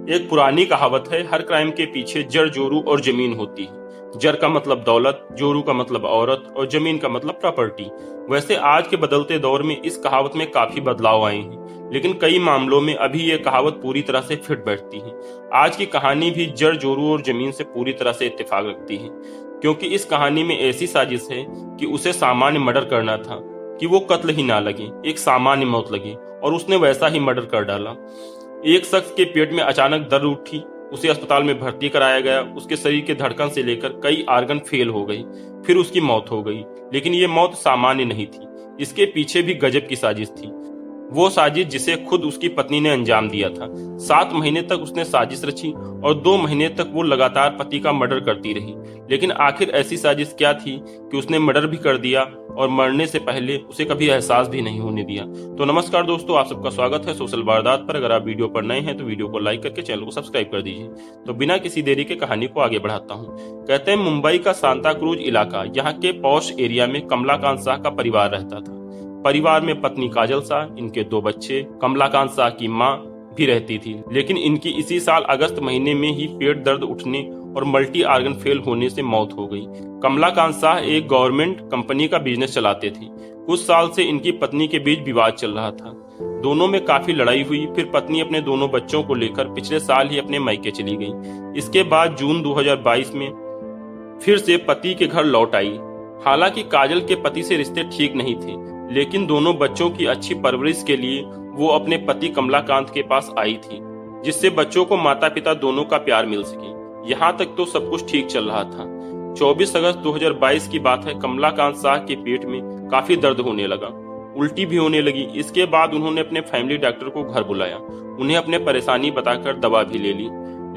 एक पुरानी कहावत है, हर क्राइम के पीछे जड़, जोरू और जमीन होती है। जड़ का मतलब दौलत, जोरू का मतलब औरत और जमीन का मतलब प्रॉपर्टी। वैसे आज के बदलते दौर में इस कहावत में काफी बदलाव आए हैं, लेकिन कई मामलों में अभी ये कहावत पूरी तरह से फिट बैठती है। आज की कहानी भी जड़, जोरू और जमीन से पूरी तरह से इत्तेफाक रखती है, क्योंकि इस कहानी में ऐसी साजिश है कि उसे सामान्य मर्डर करना था कि वो कत्ल ही ना लगे, एक सामान्य मौत लगे, और उसने वैसा ही मर्डर कर डाला। एक शख्स के पेट में अचानक दर्द उठी, उसे अस्पताल में भर्ती कराया गया। उसके शरीर के धड़कन से लेकर कई आर्गन फेल हो गई, फिर उसकी मौत हो गई। लेकिन ये मौत सामान्य नहीं थी, इसके पीछे भी गजब की साजिश थी। वो साजिश जिसे खुद उसकी पत्नी ने अंजाम दिया था। 7 महीने तक उसने साजिश रची और 2 महीने तक वो लगातार पति का मर्डर करती रही। लेकिन आखिर ऐसी साजिश क्या थी कि उसने मर्डर भी कर दिया और मरने से पहले उसे कभी एहसास भी नहीं होने दिया। तो नमस्कार दोस्तों, आप सबका स्वागत है सोशल वारदात पर। अगर आप वीडियो पर नए हैं तो वीडियो को लाइक करके चैनल को सब्सक्राइब कर दीजिए। तो बिना किसी देरी के कहानी को आगे बढ़ाता हूँ। कहते हैं मुंबई का सांता क्रूज इलाका, यहाँ के पॉश एरिया में कमलाकांत शाह का परिवार रहता था। परिवार में पत्नी काजल शाह, इनके 2 बच्चे, कमलाकांत शाह की माँ भी रहती थी। लेकिन इनकी इसी साल अगस्त महीने में ही पेट दर्द उठने और मल्टी आर्गन फेल होने से मौत हो गई। कमलाकांत शाह एक गवर्नमेंट कंपनी का बिजनेस चलाते थे। कुछ साल से इनकी पत्नी के बीच विवाद चल रहा था। दोनों में काफी लड़ाई हुई। फिर पत्नी अपने दोनों बच्चों को लेकर पिछले साल ही अपने मायके चली गई। इसके बाद जून 2022 में फिर से पति के घर लौट आई। हालांकि काजल के पति से रिश्ते ठीक नहीं थे, लेकिन दोनों बच्चों की अच्छी परवरिश के लिए वो अपने पति कमलाकांत के पास आई थी, जिससे बच्चों को माता पिता दोनों का प्यार मिल सके। यहाँ तक तो सब कुछ ठीक चल रहा था। 24 अगस्त 2022 की बात है। कमलाकांत शाह के पेट में काफी दर्द होने लगा, उल्टी भी होने लगी। इसके बाद उन्होंने अपने फैमिली डॉक्टर को घर बुलाया। उन्हें अपने परेशानी बताकर दवा भी ले ली,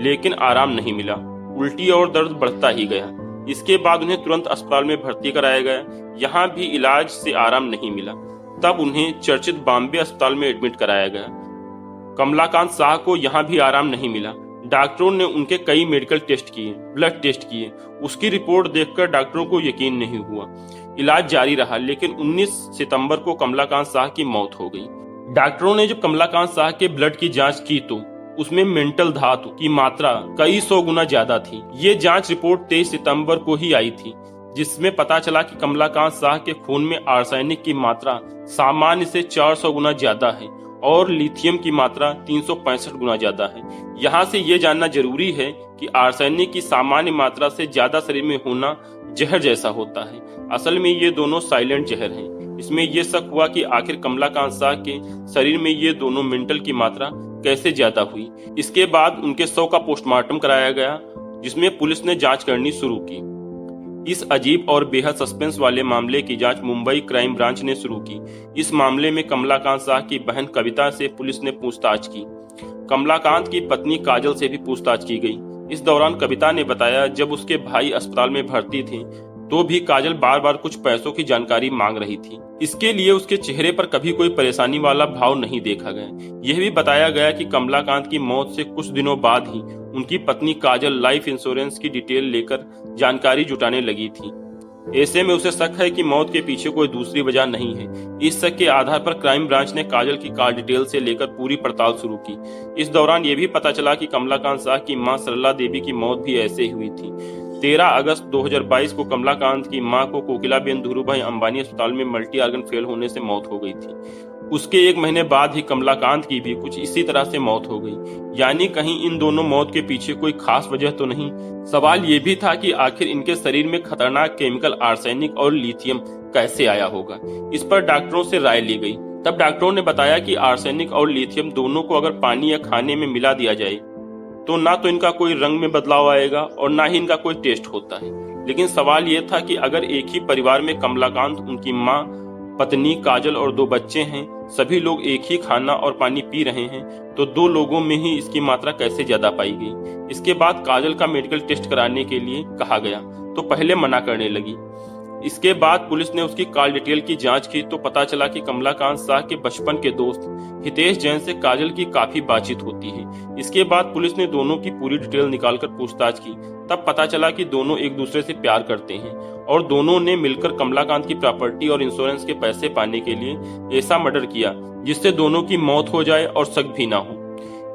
लेकिन आराम नहीं मिला। उल्टी और दर्द बढ़ता ही गया। इसके बाद उन्हें तुरंत अस्पताल में भर्ती कराया गया। यहाँ भी इलाज से आराम नहीं मिला। तब उन्हें चर्चित बॉम्बे अस्पताल में एडमिट कराया गया। कमलाकांत शाह को यहाँ भी आराम नहीं मिला। डॉक्टरों ने उनके कई मेडिकल टेस्ट किए, ब्लड टेस्ट किए। उसकी रिपोर्ट देखकर डॉक्टरों को यकीन नहीं हुआ। इलाज जारी रहा, लेकिन 19 सितंबर को कमलाकांत शाह की मौत हो गई। डॉक्टरों ने जब कमलाकांत शाह के ब्लड की जांच की तो उसमें मेंटल धातु की मात्रा कई 100 गुना ज्यादा थी। ये जांच रिपोर्ट 23 सितंबर को ही आई थी, जिसमें पता चला कि कमलाकांत शाह के खून में आर्सेनिक की मात्रा सामान्य से 400 गुना ज्यादा है और लिथियम की मात्रा 365 गुना ज्यादा है। यहाँ से ये जानना जरूरी है कि आर्सेनिक की सामान्य मात्रा से ज्यादा शरीर में होना जहर जैसा होता है। असल में ये दोनों साइलेंट जहर हैं। इसमें यह शक हुआ कि आखिर कमलाकांत शाह के शरीर में ये दोनों मेंटल की मात्रा कैसे ज्यादा हुई। इसके बाद उनके शव का पोस्टमार्टम कराया गया, जिसमें पुलिस ने जांच करनी शुरू की। इस अजीब और बेहद सस्पेंस वाले मामले की जांच मुंबई क्राइम ब्रांच ने शुरू की। इस मामले में कमलाकांत शाह की बहन कविता से पुलिस ने पूछताछ की। कमलाकांत की पत्नी काजल से भी पूछताछ की गई। इस दौरान कविता ने बताया, जब उसके भाई अस्पताल में भर्ती थे तो भी काजल बार बार कुछ पैसों की जानकारी मांग रही थी। इसके लिए उसके चेहरे पर कभी कोई परेशानी वाला भाव नहीं देखा गया। यह भी बताया गया कि कमलाकांत की मौत से कुछ दिनों बाद ही उनकी पत्नी काजल लाइफ इंश्योरेंस की डिटेल लेकर जानकारी जुटाने लगी थी। ऐसे में उसे शक है कि मौत के पीछे कोई दूसरी वजह नहीं है। इस शक के आधार पर क्राइम ब्रांच ने काजल की कार डिटेल से लेकर पूरी पड़ताल शुरू की। इस दौरान यह भी पता चला कि कमलाकांत शाह की मां सरला देवी की मौत भी ऐसे ही हुई थी। 13 अगस्त 2022 को कमलाकांत की मां को कोकिलाबेन धीरूभाई अंबानी अस्पताल में मल्टी आर्गन फेल होने से मौत हो गई थी। उसके 1 महीने बाद ही कमलाकांत की भी कुछ इसी तरह से मौत हो गई। यानी कहीं इन दोनों मौत के पीछे कोई खास वजह तो नहीं। सवाल ये भी था कि आखिर इनके शरीर में खतरनाक केमिकल आर्सेनिक और लिथियम कैसे आया होगा। इस पर डॉक्टरों से राय ली गई। तब डॉक्टरों ने बताया कि आर्सेनिक और लिथियम दोनों को अगर पानी या खाने में मिला दिया जाए तो ना तो इनका कोई रंग में बदलाव आएगा और ना ही इनका कोई टेस्ट होता है। लेकिन सवाल ये था कि अगर एक ही परिवार में कमलाकांत, उनकी माँ, पत्नी काजल और 2 बच्चे हैं, सभी लोग एक ही खाना और पानी पी रहे हैं, तो 2 लोगों में ही इसकी मात्रा कैसे ज्यादा पाई गई। इसके बाद काजल का मेडिकल टेस्ट कराने के लिए कहा गया तो पहले मना करने लगी। इसके बाद पुलिस ने उसकी कॉल डिटेल की जांच की तो पता चला कि कमलाकांत शाह के बचपन के दोस्त हितेश जैन से काजल की काफी बातचीत होती है। इसके बाद पुलिस ने दोनों की पूरी डिटेल निकालकर पूछताछ की। तब पता चला कि दोनों एक दूसरे से प्यार करते हैं और दोनों ने मिलकर कमलाकांत की प्रॉपर्टी और इंश्योरेंस के पैसे पाने के लिए ऐसा मर्डर किया जिससे दोनों की मौत हो जाए और शक भी ना हो।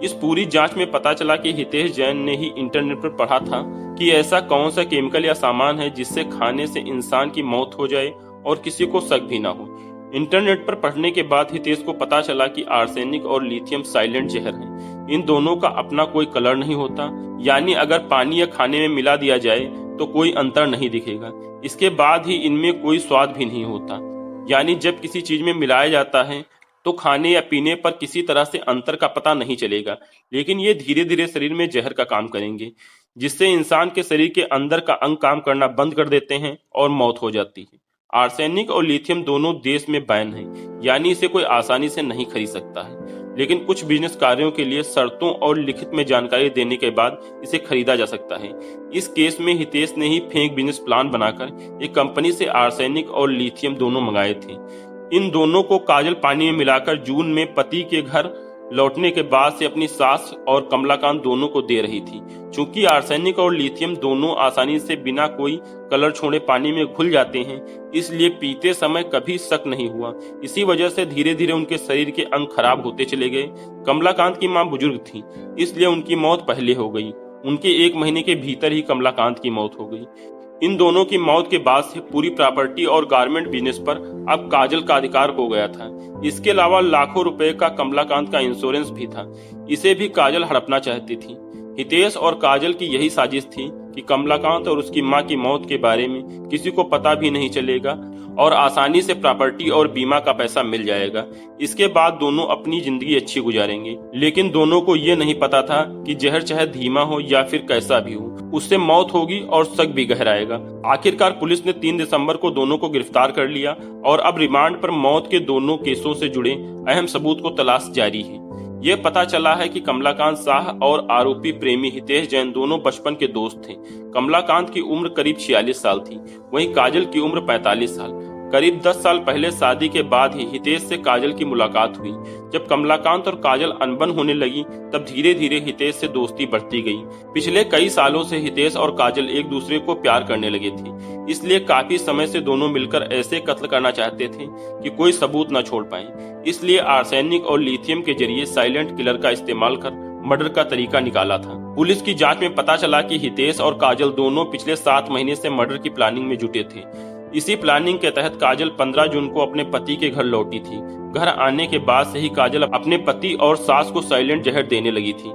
इस पूरी जांच में पता चला कि हितेश जैन ने ही इंटरनेट पर पढ़ा था कि ऐसा कौन सा केमिकल या सामान है जिससे खाने से इंसान की मौत हो जाए और किसी को शक भी ना हो। इंटरनेट पर पढ़ने के बाद हितेश को पता चला कि आर्सेनिक और लिथियम साइलेंट जहर हैं। इन दोनों का अपना कोई कलर नहीं होता, यानी अगर पानी या खाने में मिला दिया जाए तो कोई अंतर नहीं दिखेगा। इसके बाद ही इनमें कोई स्वाद भी नहीं होता, यानी जब किसी चीज में मिलाया जाता है तो खाने या पीने पर किसी तरह से अंतर का पता नहीं चलेगा, लेकिन ये धीरे धीरे शरीर में जहर का काम करेंगे, जिससे इंसान के शरीर के अंदर का अंग काम करना बंद कर देते हैं और मौत हो जाती है। आर्सेनिक और लिथियम दोनों देश में बैन है, यानी इसे कोई आसानी से नहीं खरीद सकता है, लेकिन कुछ बिजनेस कार्यों के लिए शर्तों और लिखित में जानकारी देने के बाद इसे खरीदा जा सकता है। इस केस में हितेश ने ही फेक बिजनेस प्लान बनाकर एक कंपनी से आर्सेनिक और लिथियम दोनों मंगाए थे। इन दोनों को काजल पानी में मिलाकर जून में पति के घर लौटने के बाद से अपनी सास और कमलाकांत दोनों को दे रही थी। चूंकि आर्सेनिक और लिथियम दोनों आसानी से बिना कोई कलर छोड़े पानी में घुल जाते हैं, इसलिए पीते समय कभी शक नहीं हुआ। इसी वजह से धीरे धीरे उनके शरीर के अंग खराब होते चले गए। कमलाकांत की मां बुजुर्ग थी, इसलिए उनकी मौत पहले हो गई। उनके 1 महीने के भीतर ही कमलाकांत की मौत हो गई। इन दोनों की मौत के बाद से पूरी प्रॉपर्टी और गारमेंट बिजनेस पर अब काजल का अधिकार हो गया था। इसके अलावा लाखों रुपए का कमलाकांत का इंश्योरेंस भी था, इसे भी काजल हड़पना चाहती थी। हितेश और काजल की यही साजिश थी कि कमलाकांत और उसकी मां की मौत के बारे में किसी को पता भी नहीं चलेगा और आसानी से प्रॉपर्टी और बीमा का पैसा मिल जाएगा। इसके बाद दोनों अपनी जिंदगी अच्छी गुजारेंगे, लेकिन दोनों को ये नहीं पता था कि जहर चाहे धीमा हो या फिर कैसा भी हो, उससे मौत होगी और शक भी गहराएगा। आखिरकार पुलिस ने 3 दिसंबर को दोनों को गिरफ्तार कर लिया और अब रिमांड पर मौत के दोनों केसों से जुड़े अहम सबूत को तलाश जारी है। ये पता चला है कि कमलाकांत शाह और आरोपी प्रेमी हितेश जैन दोनों बचपन के दोस्त थे। कमलाकांत की उम्र करीब 46 साल थी, वहीं काजल की उम्र 45 साल। करीब 10 साल पहले शादी के बाद ही हितेश से काजल की मुलाकात हुई। जब कमलाकांत और काजल अनबन होने लगी, तब धीरे धीरे हितेश से दोस्ती बढ़ती गई। पिछले कई सालों से हितेश और काजल एक दूसरे को प्यार करने लगे थे, इसलिए काफी समय से दोनों मिलकर ऐसे कत्ल करना चाहते थे कि कोई सबूत न छोड़ पाए। इसलिए आर्सेनिक और लिथियम के जरिए साइलेंट किलर का इस्तेमाल कर मर्डर का तरीका निकाला था। पुलिस की जांच में पता चला कि हितेश और काजल दोनों पिछले 7 महीने से मर्डर की प्लानिंग में जुटे थे। इसी प्लानिंग के तहत काजल 15 जून को अपने पति के घर लौटी थी। घर आने के बाद से ही काजल अपने पति और सास को साइलेंट जहर देने लगी थी,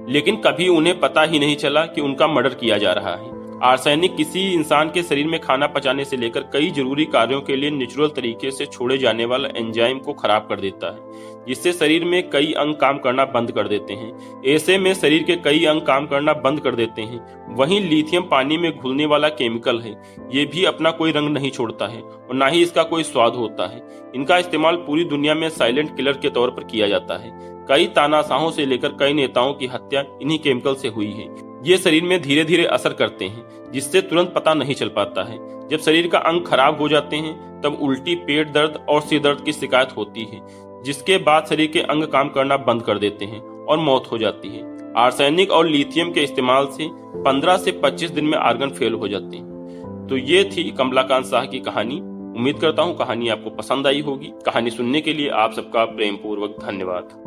लेकिन कभी उन्हें पता ही नहीं चला कि उनका मर्डर किया जा रहा है। आर्सेनिक किसी इंसान के शरीर में खाना पचाने से लेकर कई जरूरी कार्यों के लिए नेचुरल तरीके से छोड़े जाने वाला एंजाइम को खराब कर देता है, जिससे शरीर में कई अंग काम करना बंद कर देते हैं। ऐसे में शरीर के कई अंग काम करना बंद कर देते हैं। वहीं लिथियम पानी में घुलने वाला केमिकल है, ये भी अपना कोई रंग नहीं छोड़ता है और न ही इसका कोई स्वाद होता है। इनका इस्तेमाल पूरी दुनिया में साइलेंट किलर के तौर पर किया जाता है। कई तानाशाहों से लेकर कई नेताओं की हत्या इन्हीं केमिकल से हुई है। ये शरीर में धीरे धीरे असर करते हैं, जिससे तुरंत पता नहीं चल पाता है। जब शरीर का अंग खराब हो जाते हैं, तब उल्टी, पेट दर्द और सिर दर्द की शिकायत होती है, जिसके बाद शरीर के अंग काम करना बंद कर देते हैं और मौत हो जाती है। आर्सेनिक और लिथियम के इस्तेमाल से 15 से 25 दिन में आर्गन फेल हो जाते हैं। तो ये थी कमलाकांत शाह की कहानी। उम्मीद करता हूँ कहानी आपको पसंद आई होगी। कहानी सुनने के लिए आप सबका प्रेम पूर्वक धन्यवाद।